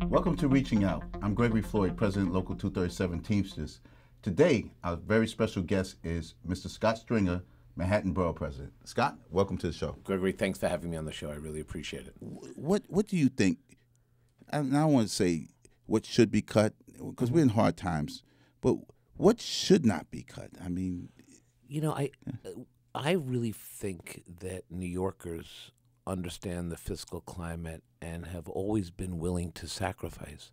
Welcome to Reaching Out. I'm Gregory Floyd, President Local 237 Teamsters. Today, our very special guest is Mr. Scott Stringer, Manhattan Borough President. Scott, welcome to the show. Gregory, thanks for having me on the show. I really appreciate it. What do you think, and I don't want to say what should be cut, because we're in hard times, but what should not be cut? I mean... You know, I really think that New Yorkers understand the fiscal climate and have always been willing to sacrifice.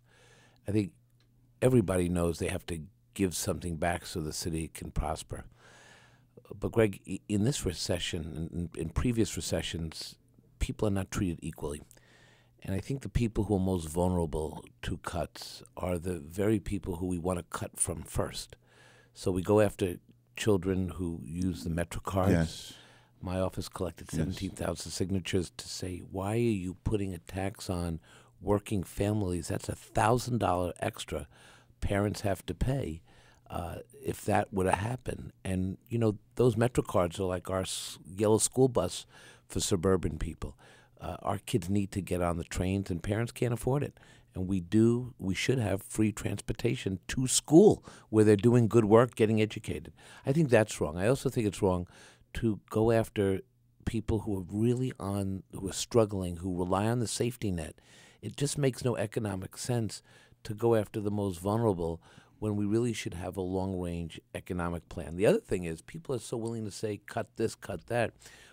I think everybody knows they have to give something back so the city can prosper. But Greg, in this recession, and in previous recessions, people are not treated equally. And I think the people who are most vulnerable to cuts are the very people who we want to cut from first. So we go after children who use the Metro cards. Yes. My office collected 17,000 signatures to say, why are you putting a tax on working families? That's $1,000 extra parents have to pay if that were to happen. And, you know, those Metro cards are like our yellow school bus for suburban people. Our kids need to get on the trains, and parents can't afford it. And we should have free transportation to school where they're doing good work, getting educated. I think that's wrong. I also think it's wrong to go after people who are who are struggling, who rely on the safety net. It just makes no economic sense to go after the most vulnerable when we really should have a long-range economic plan. The other thing is people are so willing to say, cut this, cut that.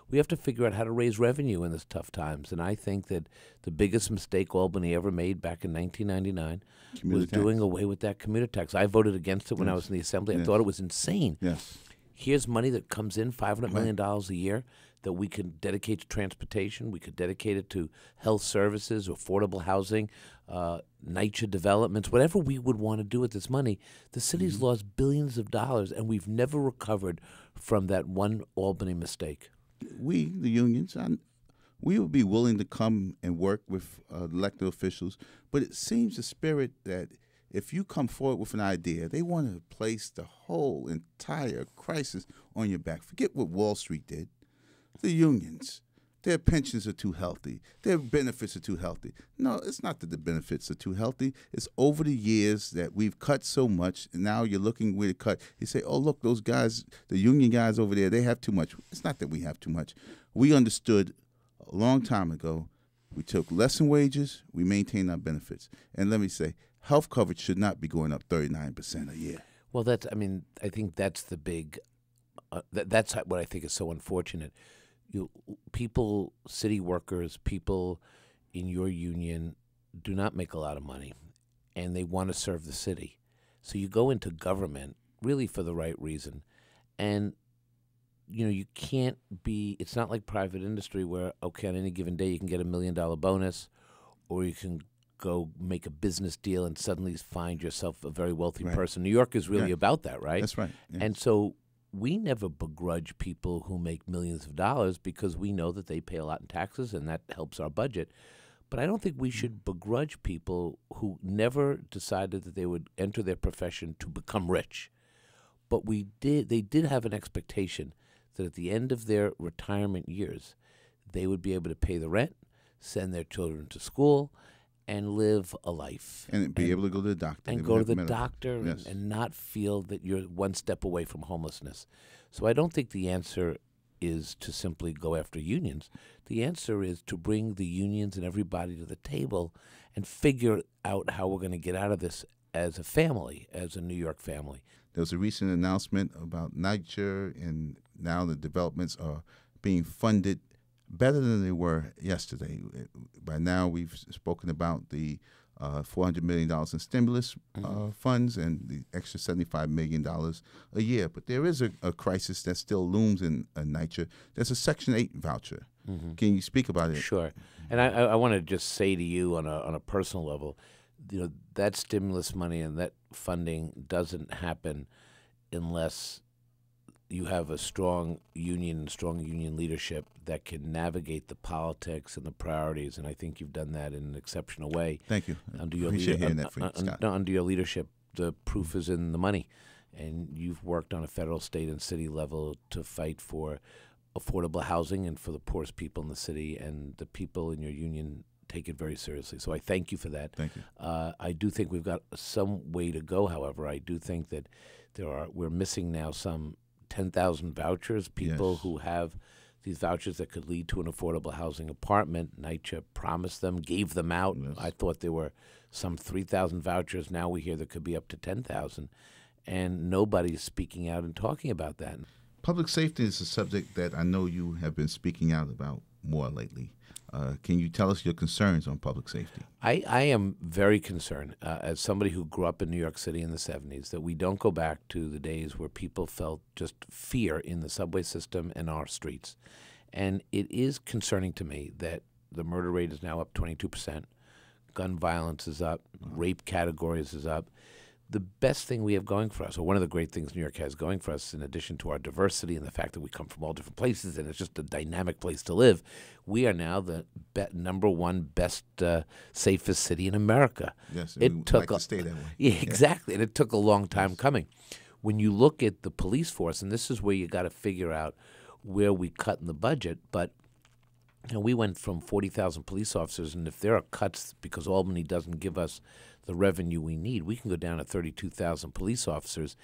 We have to figure out how to raise revenue in these tough times. And I think that the biggest mistake Albany ever made back in 1999 was doing away with that commuter tax. I voted against it when I was in the Assembly. I thought it was insane. Yes. Here's money that comes in, $500 million a year, that we can dedicate to transportation. We could dedicate it to health services, affordable housing, NYCHA developments, whatever we would want to do with this money. The city's lost billions of dollars, and we've never recovered from that one Albany mistake. We, the unions, we would be willing to come and work with elected officials, but it seems the spirit that if you come forward with an idea, they want to place the whole entire crisis on your back. Forget what Wall Street did. The unions, their pensions are too healthy. Their benefits are too healthy. No, it's not that the benefits are too healthy. It's over the years that we've cut so much, and now you're looking where to cut. You say, oh, look, those guys, the union guys over there, they have too much. It's not that we have too much. We understood a long time ago. We took less in wages. We maintained our benefits. And let me say, health coverage should not be going up 39% a year. Well, I think that's the big, that's what I think is so unfortunate. People, city workers, people in your union do not make a lot of money, and they want to serve the city. So you go into government really for the right reason. And, you know, you can't be, it's not like private industry where, okay, on any given day you can get $1 million bonus, or you can go make a business deal and suddenly find yourself a very wealthy person. New York is really about that, right? That's right. Yes. And so we never begrudge people who make millions of dollars because we know that they pay a lot in taxes and that helps our budget. But I don't think we should begrudge people who never decided that they would enter their profession to become rich. But they did have an expectation that at the end of their retirement years, they would be able to pay the rent, send their children to school, and live a life. And be able to go to the doctor. And go to the doctor and not feel that you're one step away from homelessness. So I don't think the answer is to simply go after unions. The answer is to bring the unions and everybody to the table and figure out how we're going to get out of this as a family, as a New York family. There was a recent announcement about NYCHA, and now the developments are being funded better than they were yesterday. By now, we've spoken about the $400 million in stimulus funds and the extra $75 million a year. But there is a crisis that still looms in NYCHA. There's a Section 8 voucher. Can you speak about it? Sure. And I want to just say to you on a personal level, you know, that stimulus money and that funding doesn't happen unless you have a strong union and strong union leadership that can navigate the politics and the priorities, and I think you've done that in an exceptional way. Thank you. Under your Appreciate hearing that from you, Scott. Under your leadership, the proof is in the money, and you've worked on a federal, state, and city level to fight for affordable housing and for the poorest people in the city, and the people in your union take it very seriously. So I thank you for that. Thank you. I do think we've got some way to go, however. I do think that we're missing now some 10,000 vouchers, people Yes. who have these vouchers that could lead to an affordable housing apartment. NYCHA promised them, gave them out. Yes. I thought there were some 3,000 vouchers. Now we hear there could be up to 10,000. And nobody's speaking out and talking about that. Public safety is a subject that I know you have been speaking out about more lately. Can you tell us your concerns on public safety? I am very concerned, as somebody who grew up in New York City in the 70s, that we don't go back to the days where people felt just fear in the subway system and our streets. And it is concerning to me that the murder rate is now up 22%, gun violence is up, rape categories is up. The best thing we have going for us, or one of the great things New York has going for us, in addition to our diversity and the fact that we come from all different places and it's just a dynamic place to live, we are now the number one best, safest city in America. Yes, it we would took like to stay that way. Yeah, exactly, and it took a long time coming. When you look at the police force, and this is where you got to figure out where we cut in the budget, but we went from 40,000 police officers, and if there are cuts because Albany doesn't give us the revenue we need, we can go down to 32,000 police officers.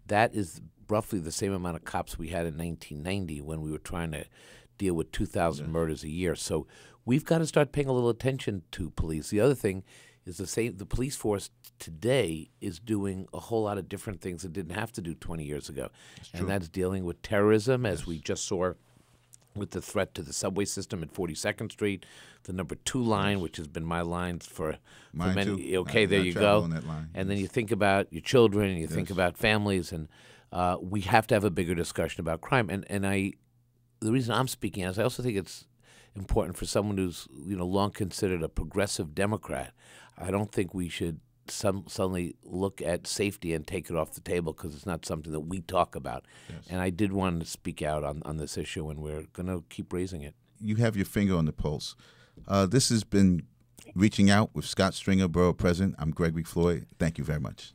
That is roughly the same amount of cops we had in 1990 when we were trying to deal with 2,000 murders a year. So we've got to start paying a little attention to police. The other thing is the police force today is doing a whole lot of different things it didn't have to do 20 years ago. And that's dealing with terrorism, as we just saw with the threat to the subway system at 42nd Street, the number 2 line, which has been my line for many. Too. Okay, there you travel go. on that line. And then you think about your children, and you think about families, and we have to have a bigger discussion about crime. And the reason I'm speaking is I also think it's important for someone who's long considered a progressive Democrat. I don't think we should suddenly look at safety and take it off the table because it's not something that we talk about. Yes. And I did want to speak out on this issue, and we're going to keep raising it. You have your finger on the pulse. This has been Reaching Out with Scott Stringer, Borough President. I'm Gregory Floyd. Thank you very much.